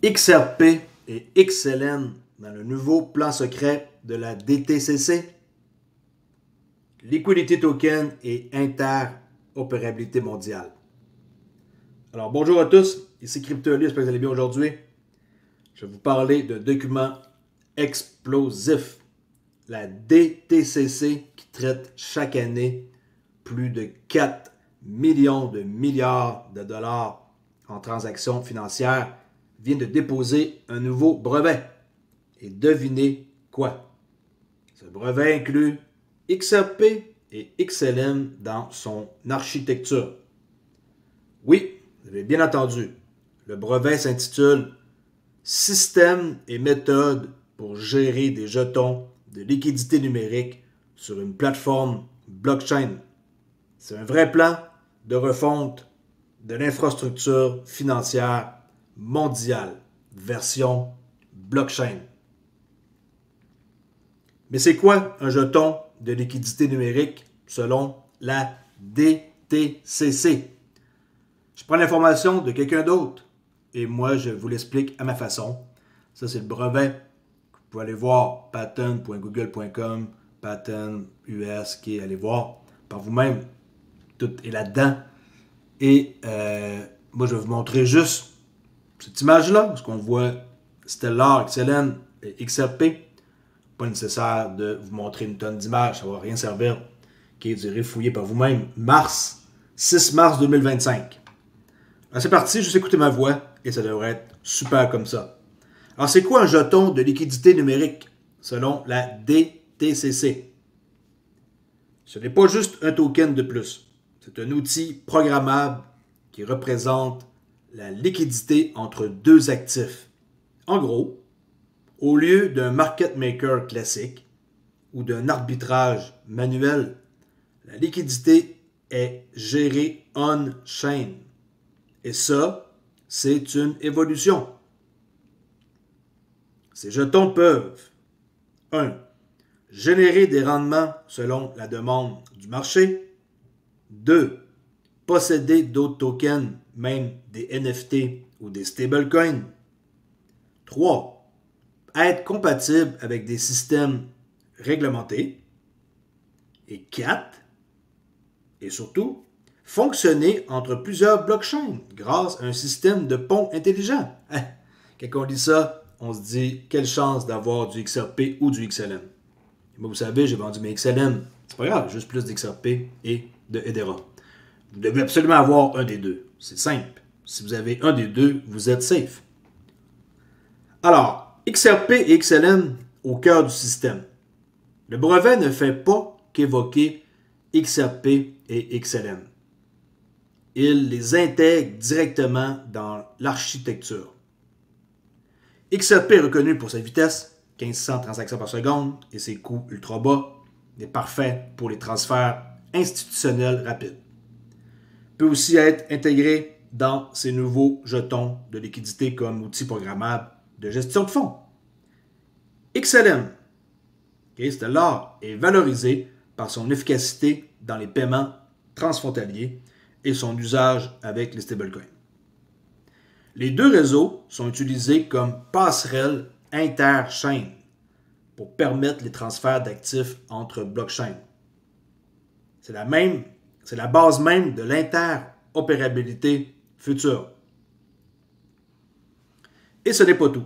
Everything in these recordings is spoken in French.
XRP et XLM dans le nouveau plan secret de la DTCC, Liquidity Token et interopérabilité mondiale. Alors bonjour à tous, ici CryptoLu, j'espère que vous allez bien aujourd'hui. Je vais vous parler d'un document explosif, la DTCC qui traite chaque année plus de 4 millions de milliards de dollars en transactions financières, vient de déposer un nouveau brevet. Et devinez quoi? Ce brevet inclut XRP et XLM dans son architecture. Oui, vous avez bien entendu. Le brevet s'intitule Système et méthode pour gérer des jetons de liquidité numérique sur une plateforme blockchain. C'est un vrai plan de refonte de l'infrastructure financière mondiale, version blockchain. Mais c'est quoi un jeton de liquidité numérique selon la DTCC? Je prends l'information de quelqu'un d'autre et moi je vous l'explique à ma façon. Ça c'est le brevet. Vous pouvez aller voir patent.google.com, patent US, qui allez voir par vous-même. Tout est là-dedans. Et moi je vais vous montrer juste cette image-là, parce qu'on voit Stellar, XLM et XRP. Pas nécessaire de vous montrer une tonne d'images, ça ne va rien servir. Okay, vous irez fouiller par vous-même. 6 mars 2025. Alors c'est parti, juste écoutez ma voix et ça devrait être super comme ça. Alors c'est quoi un jeton de liquidité numérique selon la DTCC? Ce n'est pas juste un token de plus. C'est un outil programmable qui représente la liquidité entre deux actifs. En gros, au lieu d'un market maker classique ou d'un arbitrage manuel, la liquidité est gérée on-chain. Et ça, c'est une évolution. Ces jetons peuvent 1. Générer des rendements selon la demande du marché. 2. Posséder d'autres tokens, même des NFT ou des stablecoins. 3. Être compatible avec des systèmes réglementés. Et 4. Et surtout, fonctionner entre plusieurs blockchains grâce à un système de pont intelligent. Quand on lit ça, on se dit quelle chance d'avoir du XRP ou du XLM. Moi, vous savez, j'ai vendu mes XLM. C'est pas grave, juste plus d'XRP et de Hedera. Vous devez absolument avoir un des deux. C'est simple. Si vous avez un des deux, vous êtes safe. Alors, XRP et XLM au cœur du système. Le brevet ne fait pas qu'évoquer XRP et XLM. Il les intègre directement dans l'architecture. XRP est reconnu pour sa vitesse, 1500 transactions par seconde, et ses coûts ultra bas, est parfait pour les transferts institutionnels rapides. Il peut aussi être intégré dans ces nouveaux jetons de liquidité comme outil programmable de gestion de fonds. XLM, Stellar, est valorisé par son efficacité dans les paiements transfrontaliers et son usage avec les stablecoins. Les deux réseaux sont utilisés comme passerelles inter-chaînes pour permettre les transferts d'actifs entre blockchains. C'est la base même de l'interopérabilité future. Et ce n'est pas tout.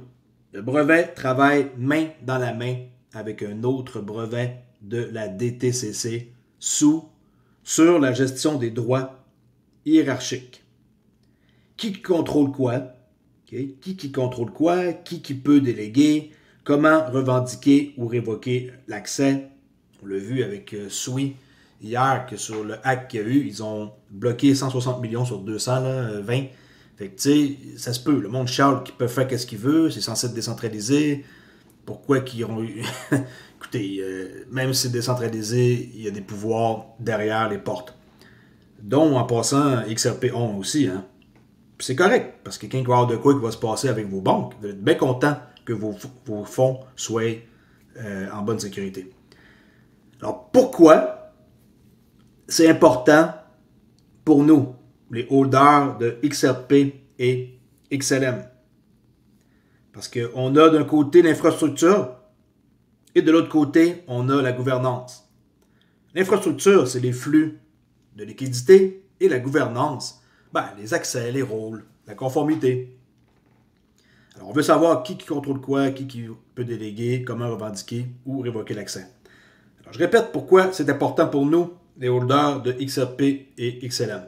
Le brevet travaille main dans la main avec un autre brevet de la DTCC sur la gestion des droits hiérarchiques. Qui contrôle quoi? Okay? Qui contrôle quoi? Qui peut déléguer? Comment revendiquer ou révoquer l'accès? On l'a vu avec Sui hier, que sur le hack qu'il y a eu, ils ont bloqué 160 millions sur 220. Fait que, tu sais, ça se peut. Le monde chiale qu'ils peuvent faire ce qu'il veut. C'est censé être décentralisé. Pourquoi qu'ils ont eu... Écoutez, même si c'est décentralisé, il y a des pouvoirs derrière les portes. Dont, en passant, XRP ont aussi, hein. Puis c'est correct, parce que quelqu'un qui va avoir de quoi qui va se passer avec vos banques, vous êtes bien content que vos fonds soient en bonne sécurité. Alors, pourquoi c'est important pour nous, les holders de XRP et XLM? Parce qu'on a d'un côté l'infrastructure et de l'autre côté, on a la gouvernance. L'infrastructure, c'est les flux de liquidité et la gouvernance, les accès, les rôles, la conformité. Alors, on veut savoir qui contrôle quoi, qui peut déléguer, comment revendiquer ou révoquer l'accès. Alors, je répète pourquoi c'est important pour nous, les holders de XRP et XLM.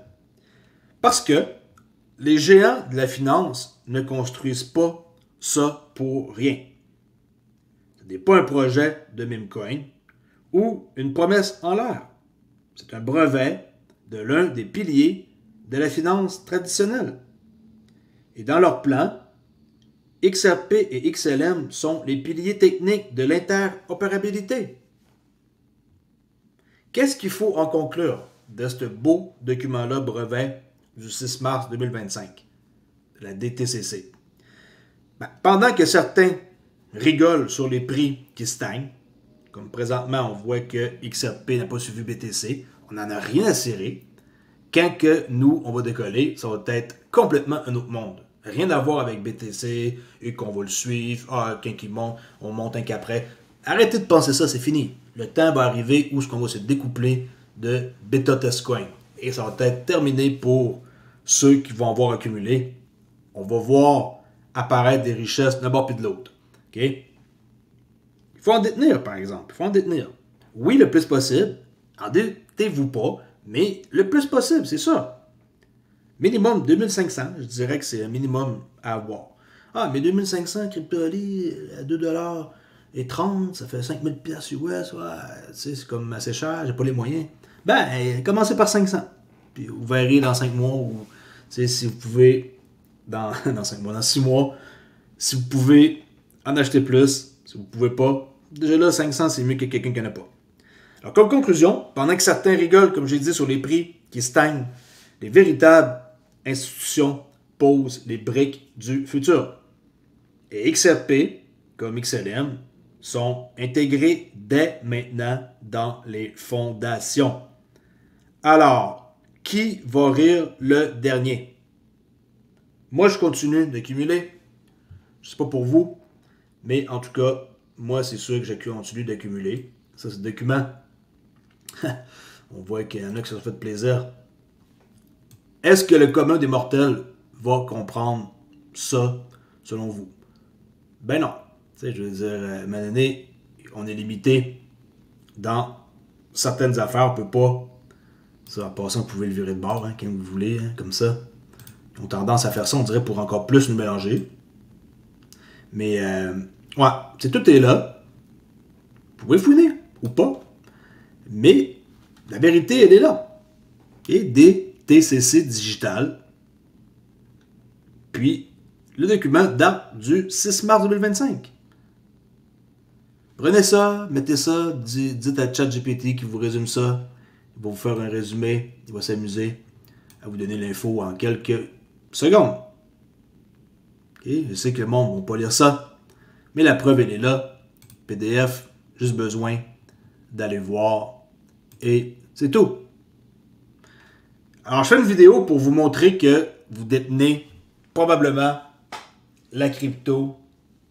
Parce que les géants de la finance ne construisent pas ça pour rien. Ce n'est pas un projet de memecoin ou une promesse en l'air. C'est un brevet de l'un des piliers de la finance traditionnelle. Et dans leur plan, XRP et XLM sont les piliers techniques de l'interopérabilité. Qu'est-ce qu'il faut en conclure de ce beau document-là brevet du 6 mars 2025, de la DTCC? Pendant que certains rigolent sur les prix qui stagnent, comme présentement on voit que XRP n'a pas suivi BTC, on n'en a rien à cirer. Quand que nous, on va décoller, ça va être complètement un autre monde. Rien à voir avec BTC et qu'on va le suivre. Quand il monte, on monte un qu'après. Arrêtez de penser ça, c'est fini. Le temps va arriver où on va se découpler de Beta Test Coin. Et ça va être terminé pour ceux qui vont avoir accumulé. On va voir apparaître des richesses d'un bord puis de l'autre. Okay? Il faut en détenir, par exemple. Il faut en détenir. Oui, le plus possible. Endettez-vous pas, mais le plus possible, c'est ça. Minimum 2500, je dirais que c'est un minimum à avoir. Mais 2500 crypto-ali à 2,30$, ça fait 5000$ US, c'est comme assez cher, j'ai pas les moyens. Commencez par 500. Puis vous verrez dans 5 mois, ou si vous pouvez, dans 6 mois, si vous pouvez en acheter plus, si vous pouvez pas, déjà là, 500, c'est mieux que quelqu'un qui n'en a pas. Alors, comme conclusion, pendant que certains rigolent, comme j'ai dit, sur les prix qui stagnent, les véritables institutions posent les briques du futur. Et XRP, comme XLM, sont intégrés dès maintenant dans les fondations. Alors, qui va rire le dernier? Moi, je continue d'accumuler. Je ne sais pas pour vous, mais en tout cas, moi, c'est sûr que je continue d'accumuler. Ça, c'est le document. On voit qu'il y en a qui se sont fait plaisir. Est-ce que le commun des mortels va comprendre ça, selon vous? Ben non. Je veux dire, à un moment donné, on est limité dans certaines affaires. On peut pas. Ça, en passant, vous pouvez le virer de bord quand vous voulez, comme ça. Ils ont tendance à faire ça, on dirait, pour encore plus nous mélanger. Mais, tout est là. Vous pouvez fouiner, ou pas. Mais, la vérité, elle est là. Et des TCC digital. Puis, le document date du 6 mars 2025. Prenez ça, mettez ça, dites à ChatGPT qui vous résume ça. Il va vous faire un résumé, il va s'amuser à vous donner l'info en quelques secondes. Okay? Je sais que le monde ne va pas lire ça, mais la preuve, elle est là. PDF, juste besoin d'aller voir et c'est tout. Alors, je fais une vidéo pour vous montrer que vous détenez probablement la crypto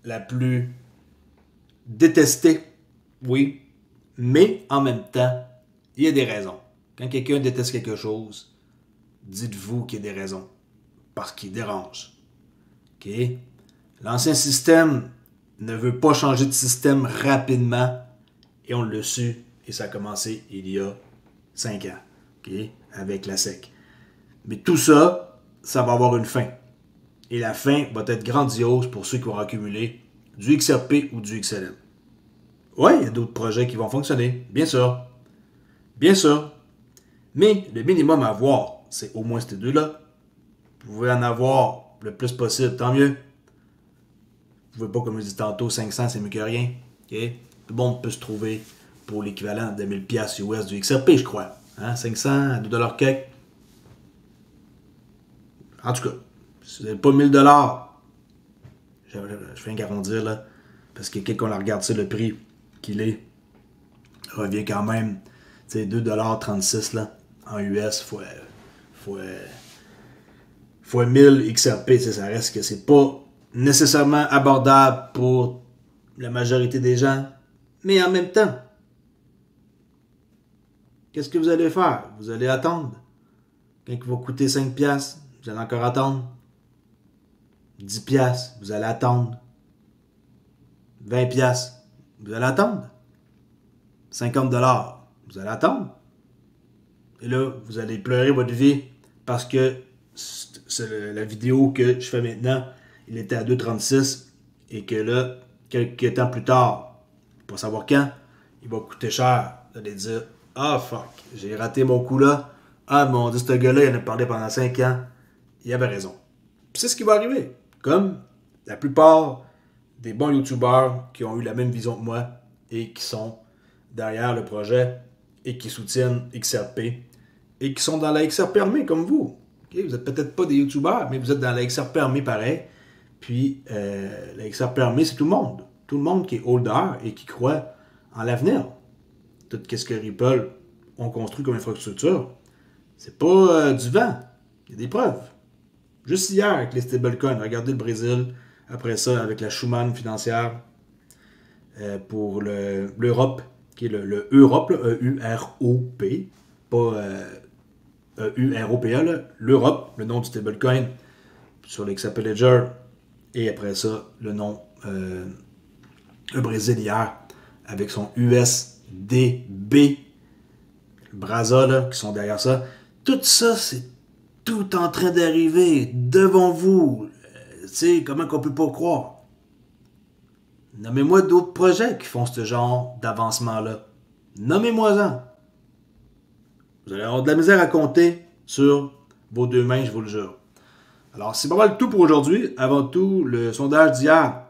la plus détestée, oui, mais en même temps, il y a des raisons. Quand quelqu'un déteste quelque chose, dites-vous qu'il y a des raisons. Parce qu'il dérange. OK? L'ancien système ne veut pas changer de système rapidement et on l'a su et ça a commencé il y a 5 ans. OK? Avec la SEC. Mais tout ça, ça va avoir une fin. Et la fin va être grandiose pour ceux qui vont accumuler du XRP ou du XLM. Oui, il y a d'autres projets qui vont fonctionner, bien sûr. Bien sûr. Mais le minimum à avoir, c'est au moins ces deux-là. Vous pouvez en avoir le plus possible, tant mieux. Vous ne pouvez pas, comme je dis tantôt, 500, c'est mieux que rien. Okay? Tout le monde peut se trouver pour l'équivalent de 1000$ US du XRP, je crois. 500 à 2$ quelques. En tout cas, si vous n'avez pas 1000$, je fais un arrondir là, parce que quelqu'un la regarde, le prix qu'il est, revient quand même, 2,36$ là, en US fois 1000 XRP, ça reste que c'est pas nécessairement abordable pour la majorité des gens, mais en même temps, qu'est-ce que vous allez faire? Vous allez attendre. Quand il va coûter 5 piastres, vous allez encore attendre. 10 piastres, vous allez attendre. 20 piastres, vous allez attendre. 50 dollars, vous allez attendre. Et là, vous allez pleurer votre vie parce que la vidéo que je fais maintenant, il était à 2,36 et que là, quelques temps plus tard, pour savoir quand, il va coûter cher. Vous allez dire, ah fuck, j'ai raté mon coup là. Ah mon Dieu, ce gars-là, il en a parlé pendant 5 ans. Il avait raison. Puis c'est ce qui va arriver. Comme la plupart des bons youtubeurs qui ont eu la même vision que moi et qui sont derrière le projet et qui soutiennent XRP et qui sont dans la XRP armée comme vous. Okay? Vous n'êtes peut-être pas des youtubeurs, mais vous êtes dans la XRP armée pareil. Puis la XRP armée, c'est tout le monde. Tout le monde qui est holder et qui croit en l'avenir. Tout ce que Ripple ont construit comme infrastructure, c'est pas du vent. Il y a des preuves. Juste hier avec les stablecoins, regardez le Brésil. Après ça, avec la Schuman financière pour l'Europe, qui est le Europe, E-U-R-O-P, pas E-U-R-O-P-A, l'Europe, le nom du stablecoin sur l'XRP Ledger. Et après ça, le nom le Brésil hier avec son USDB, le Brasa là, qui sont derrière ça. Tout ça, c'est tout en train d'arriver devant vous. Tu sais, comment qu'on peut pas croire? Nommez-moi d'autres projets qui font ce genre d'avancement-là. Nommez-moi-en. Vous allez avoir de la misère à compter sur vos deux mains, je vous le jure. Alors, c'est pas mal tout pour aujourd'hui. Avant tout, le sondage d'hier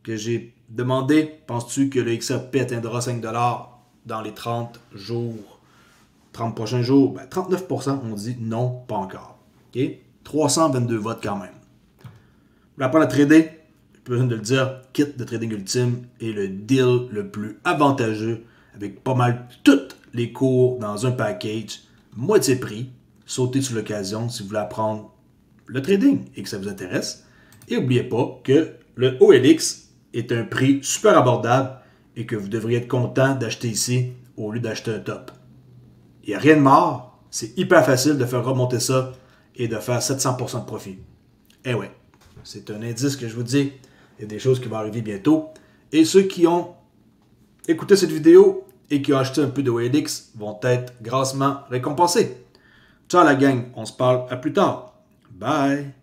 que j'ai demandé, penses-tu que le XRP atteindra 5$ dans les 30 jours, 30 prochains jours? Ben, 39% ont dit non, pas encore. Okay? 322 votes quand même. Pour apprendre à trader, je peux besoin de le dire, Kit de Trading Ultime est le deal le plus avantageux avec pas mal toutes les cours dans un package, moitié prix. Sautez sur l'occasion si vous voulez apprendre le trading et que ça vous intéresse. Et n'oubliez pas que le OLX est un prix super abordable et que vous devriez être content d'acheter ici au lieu d'acheter un top. Il n'y a rien de mort. C'est hyper facile de faire remonter ça et de faire 700% de profit. Eh ouais, c'est un indice que je vous dis. Il y a des choses qui vont arriver bientôt. Et ceux qui ont écouté cette vidéo et qui ont acheté un peu de OLX vont être grassement récompensés. Ciao la gang, on se parle à plus tard. Bye!